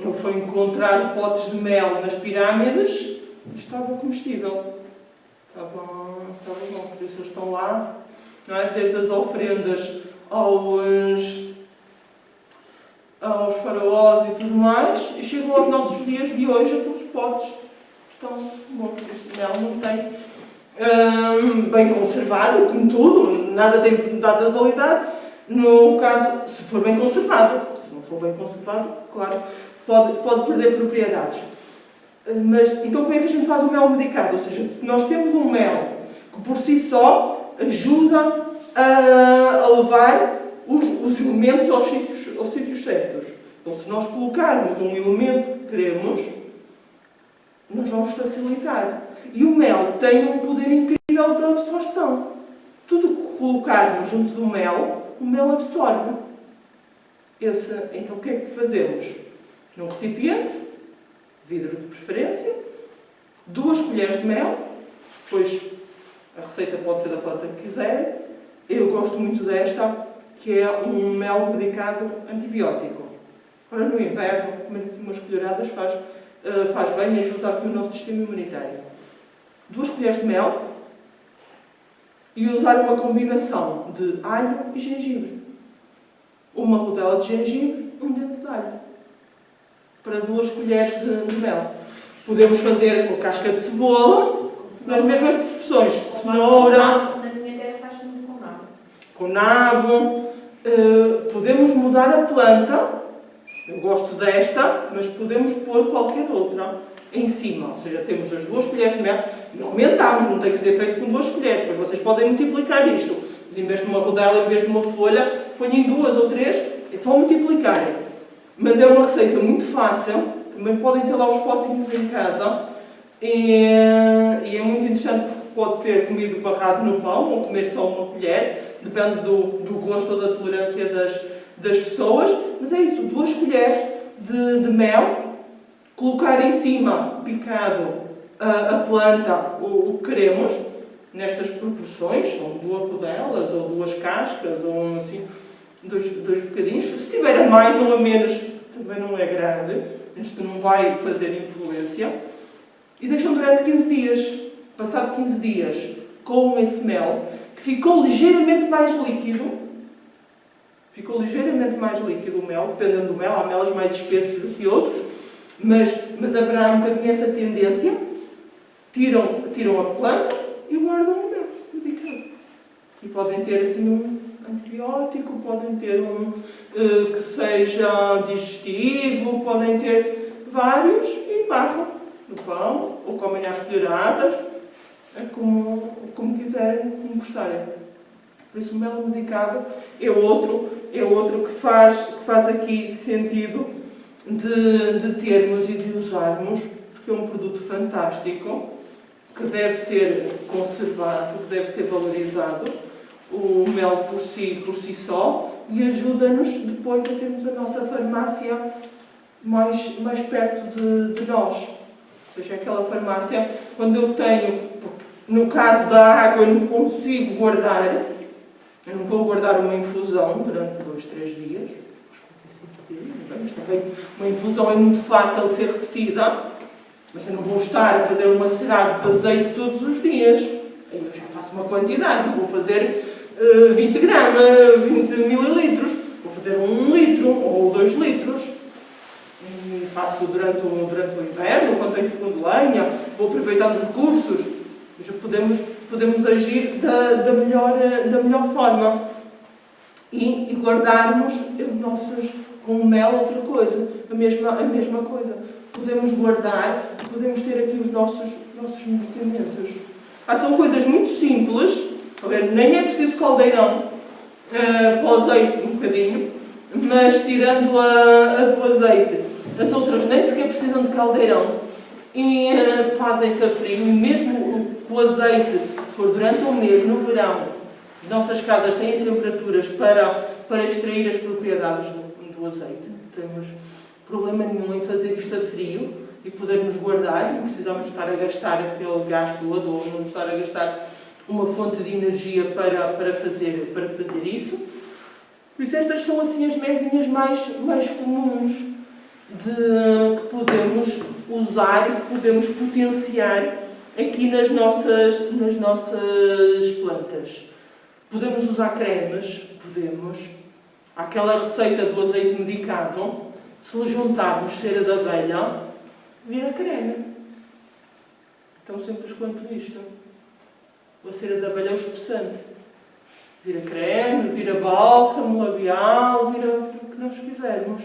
Não foi encontrar potes de mel nas pirâmides e estava comestível. Estava bom, por isso eles estão lá, não é? Desde as ofrendas aos faraós e tudo mais, e chegam aos nossos dias de hoje, aqueles potes estão bons. O mel não tem bem conservado, como tudo, nada tem data de validade. No caso, se for bem conservado, se não for bem conservado, claro, pode perder propriedades. Mas, então como é que a gente faz o mel medicado? Ou seja, se nós temos um mel que por si só ajuda a levar os elementos aos sítios certos. Então, se nós colocarmos um elemento que queremos, nós vamos facilitar. E o mel tem um poder incrível de absorção. Tudo o que colocarmos junto do mel, o mel absorve. Então, o que é que fazemos? Num recipiente, vidro de preferência, 2 colheres de mel, depois a receita pode ser da planta que quiserem. Eu gosto muito desta, que é um mel medicado antibiótico. Agora no inverno, comer assim umas colheradas faz bem e ajuda aqui o nosso sistema imunitário. 2 colheres de mel e usar uma combinação de alho e gengibre. Uma rodela de gengibre, um dente de alho. Para 2 colheres de mel. Podemos fazer com casca de cebola, nas mesmas proporções. Cenoura. Na minha terra faz muito com nabo. Com nabo. Podemos mudar a planta. Eu gosto desta, mas podemos pôr qualquer outra em cima. Ou seja, temos as 2 colheres de mel. Não aumentamos, não tem que ser feito com 2 colheres. Depois vocês podem multiplicar isto. Mas em vez de uma rodela, em vez de uma folha, ponham 2 ou 3. É só multiplicarem. Mas é uma receita muito fácil. Também podem ter lá os potinhos em casa. E é muito interessante porque pode ser comido barrado no pão ou comer só uma colher. Depende do gosto ou da tolerância das pessoas. Mas é isso, 2 colheres de mel. Colocar em cima, picado, a planta, o que queremos. Nestas proporções. São 2 rodelas ou 2 cascas ou assim. 2 bocadinhos. Se tiver a mais ou a menos, também não é grande. Isto não vai fazer influência. E deixam durante 15 dias. Passado 15 dias, com esse mel, que ficou ligeiramente mais líquido. Ficou ligeiramente mais líquido o mel, dependendo do mel. Há melos mais espessos do que outros. Mas haverá um bocadinho essa tendência. Tiram a planta e guardam o mel. E podem ter assim antibiótico, podem ter um que seja digestivo, podem ter vários e barram no pão, ou comem às colheradas, como quiserem, como gostarem. Por isso o mel medicado é outro que faz aqui sentido de termos e de usarmos, porque é um produto fantástico, que deve ser conservado, que deve ser valorizado, o mel por si só, e ajuda-nos depois a termos a nossa farmácia mais perto de nós. Ou seja, aquela farmácia, quando eu tenho, no caso da água, eu não consigo guardar, eu não vou guardar uma infusão durante 2, 3 dias, mas também uma infusão é muito fácil de ser repetida, mas eu não vou estar a fazer uma macerado de azeite todos os dias. Aí eu já faço uma quantidade, não vou fazer 20 gramas, 20 mililitros, vou fazer 1 litro ou 2 litros. E faço durante o inverno, quando tenho fogão de lenha, vou aproveitando os recursos. Já podemos agir da melhor forma. E guardarmos os nossos, com o mel, outra coisa, a mesma coisa. Podemos guardar e podemos ter aqui os nossos medicamentos. São coisas muito simples, nem é preciso caldeirão para o azeite um bocadinho, mas tirando a do azeite, as outras nem sequer precisam de caldeirão e fazem-se a frio, e mesmo com o azeite, se for durante o mês, no verão, as nossas casas têm temperaturas para extrair as propriedades do azeite. Não temos problema nenhum em fazer isto a frio e podermos guardar, não precisamos estar a gastar aquele gás todo ou não estar a gastar uma fonte de energia para fazer isso. Por isso estas são assim as mesinhas mais comuns que podemos usar e que podemos potenciar aqui nas nossas plantas. Podemos usar cremes, podemos. Aquela receita do azeite medicado, se lhe juntarmos cera de abelha, vira creme. Tão simples quanto isto. A cera de abelha é o espessante. Vira creme, vira bálsamo labial, vira o que nós quisermos.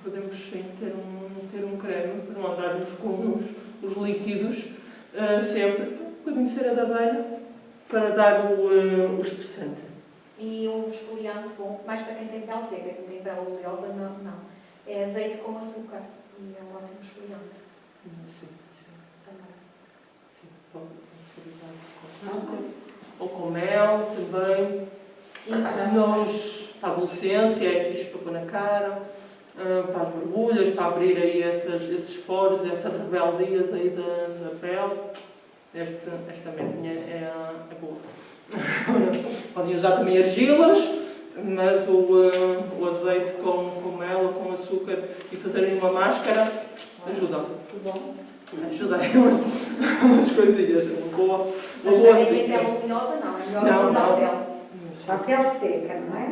Podemos sim ter um creme para não andarmos com os líquidos sempre. Um bocadinho de cera de abelha para dar o espessante. E um esfoliante bom, mais para quem tem pele seca, quem tem pele oleosa, não. É azeite com açúcar e é um ótimo esfoliante. Sim. Também. Sim, pode ser usado com açúcar. Ou com mel também. Sim, Para a adolescência, é fixe para pôr na cara, para as borbulhas, para abrir aí esses poros, essas rebeldias aí da pele. Esta mesinha é boa. Podem usar também argilas, mas o azeite com mel ou com açúcar e fazerem uma máscara ajuda. Muito bom. Ajuda umas coisinhas. Uma boa Mas quem tem pele luminosa, não. É melhor usar o mel. A pele seca, não é?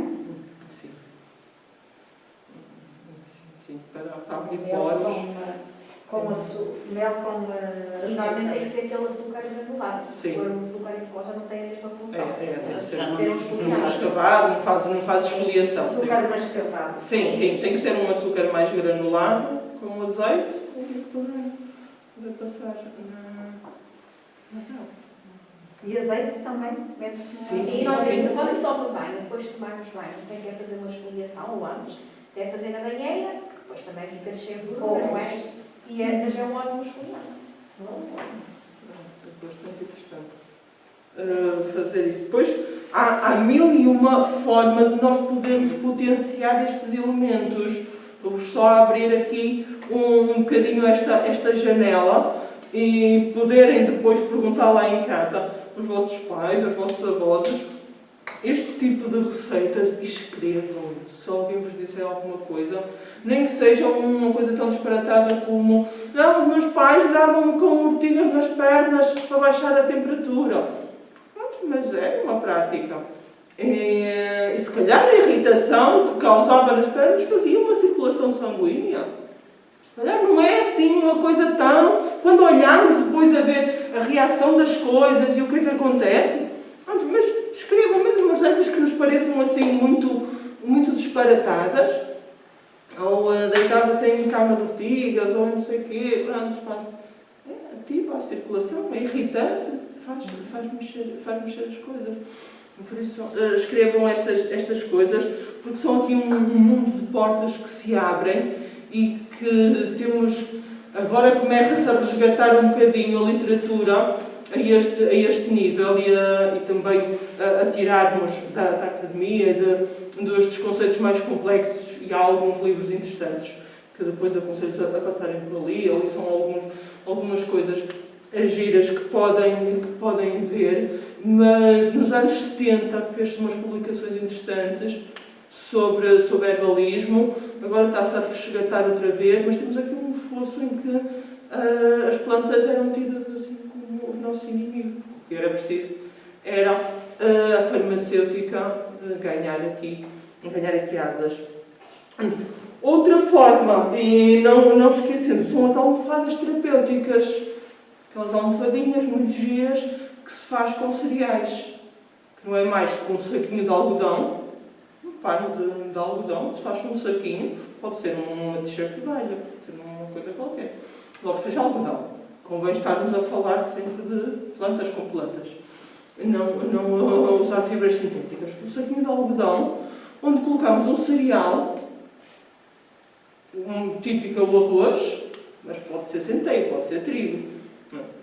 Sim. Para abrir Mel poros. com açúcar. Mel com E normalmente tem que ser aquele açúcar granulado. Sim. Se for um açúcar em pó, já não tem a mesma função. Tem que ser um esfoliante. mascavado, não faz esfoliação. Açúcar mascavado. Sim, tem que ser um açúcar mais granulado, com azeite, e poder passar na pele. E azeite também? Mete-se no Sim, azeite. E nós, sim. quando se toma banho, depois de tomarmos banho, tem que fazer uma esfoliação, ou antes, deve fazer na banheira, depois também fica cheio de gordura, não é? Mas é um ótimo esfoliante. É bastante interessante fazer isso. Depois, há mil e uma forma de nós podermos potenciar estes elementos. Vou só abrir aqui um bocadinho esta janela e poderem depois perguntar lá em casa aos vossos pais, aos vossos avós, este tipo de receitas, escrevam. Se alguém vos disser alguma coisa, nem que seja uma coisa tão disparatada como não, os meus pais davam-me com urtigas nas pernas para baixar a temperatura. Pronto, mas é uma prática. E se calhar a irritação que causava nas pernas fazia uma circulação sanguínea. Se calhar não é assim uma coisa tão... Quando olhamos depois a ver a reação das coisas e o que é que acontece, pronto, mas escrevam mesmo as receitas que nos pareçam assim muito disparatadas, ou deitada-se em cama de ortigas, ou não sei o quê, pronto, pá. É ativa a circulação, é irritante, faz mexer as coisas. Por isso, escrevam estas coisas, porque são aqui um mundo de portas que se abrem e que temos... Agora começa-se a resgatar um bocadinho a literatura a este nível e também a tirarmos da academia dos conceitos mais complexos, e há alguns livros interessantes que depois aconselho a passarem por ali são algumas coisas giras que podem ver, mas nos anos 70 fez-se umas publicações interessantes sobre herbalismo. Agora está-se a resgatar outra vez, mas temos aqui um fosso em que as plantas eram tidas assim como os nossos inimigos. O que era preciso era a farmacêutica ganhar aqui asas. Outra forma, e não esquecendo, são as almofadas terapêuticas. Aquelas almofadinhas muito giras que se faz com cereais. Que não é mais com um saquinho de algodão, um pano de algodão, se faz com um saquinho, pode ser uma t-shirt de velha, pode ser uma coisa qualquer. Logo seja algodão. Convém estarmos a falar sempre de plantas com plantas. Não usar fibras sintéticas. Um saquinho de algodão, onde colocamos um cereal, um típico arroz, mas pode ser centeio, pode ser trigo.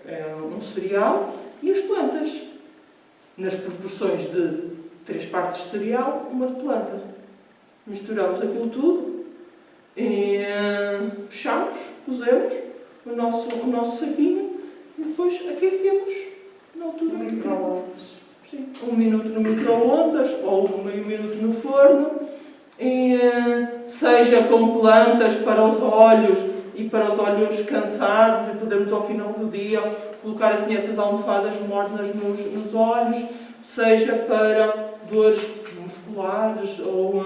É um cereal e as plantas. Nas proporções de 3 partes de cereal, uma de planta. Misturamos aquilo tudo, e fechamos, pusemos o nosso saquinho e depois aquecemos na altura. Micro-ondas. Sim, 1 minuto no micro-ondas ou meio minuto no forno. E, seja com plantas para os olhos e para os olhos cansados, e podemos ao final do dia colocar assim essas almofadas mornas nos olhos, seja para dores musculares ou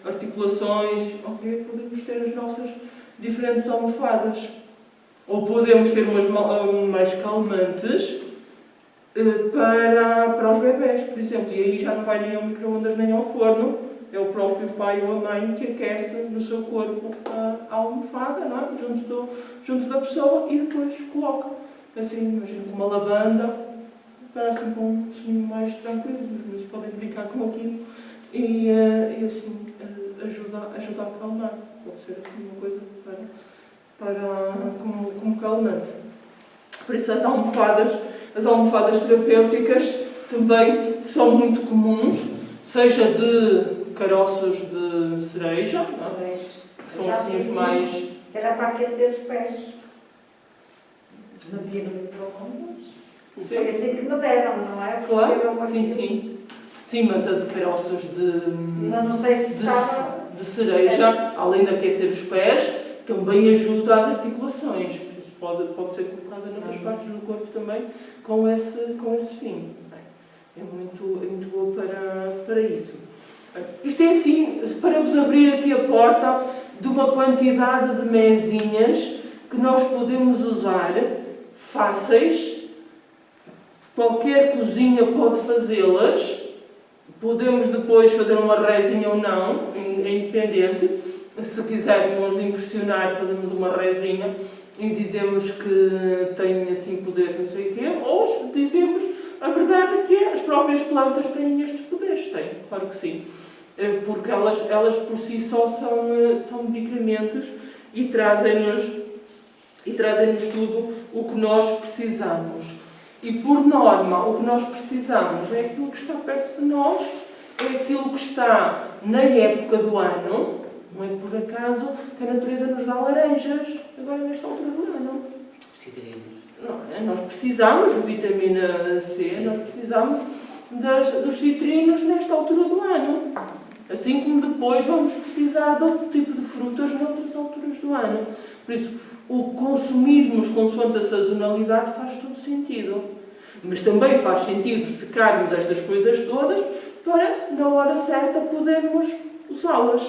articulações, ok? Podemos ter as nossas diferentes almofadas. Ou podemos ter umas mais calmantes para os bebés, por exemplo, e aí já não vai nem ao micro-ondas nem ao forno. É o próprio pai ou a mãe que aquece no seu corpo a almofada, não é? junto da pessoa, e depois coloca. Assim, imagino com uma lavanda, para assim com um soninho mais tranquilo, mas podem brincar com aquilo e assim ajuda a acalmar. Pode ser assim uma coisa como calmante. Por isso as almofadas terapêuticas também são muito comuns, seja de caroços de cereja, que são assim os mais... Era para aquecer os pés. Metia no micro-ondas. Foi assim que me deram, não é? Claro, sim. Sim, mas a de caroços não sei se estava... de cereja, além de aquecer os pés, também ajuda às articulações. Por isso pode ser colocada noutras partes do corpo também com esse fim. É muito boa para isso. Isto é assim, para vos abrir aqui a porta de uma quantidade de mesinhas que nós podemos usar, fáceis, qualquer cozinha pode fazê-las, podemos depois fazer uma rezinha ou não, é independente. Se quisermos impressionar, fazemos uma rezinha e dizemos que tem assim poderes não sei o quê, ou dizemos a verdade é que as próprias plantas têm estes poderes, têm, claro que sim. Porque elas por si só são medicamentos e trazem-nos tudo o que nós precisamos. E por norma, o que nós precisamos é aquilo que está perto de nós, é aquilo que está na época do ano. Não é por acaso que a natureza nos dá laranjas agora nesta altura do ano. Não é? Nós precisamos de vitamina C, sim. Nós precisamos dos citrinos nesta altura do ano. Assim como depois vamos precisar de outro tipo de frutas noutras alturas do ano. Por isso, o consumirmos consoante a sazonalidade faz todo sentido. Mas também faz sentido secarmos estas coisas todas para, na hora certa, podermos usá-las.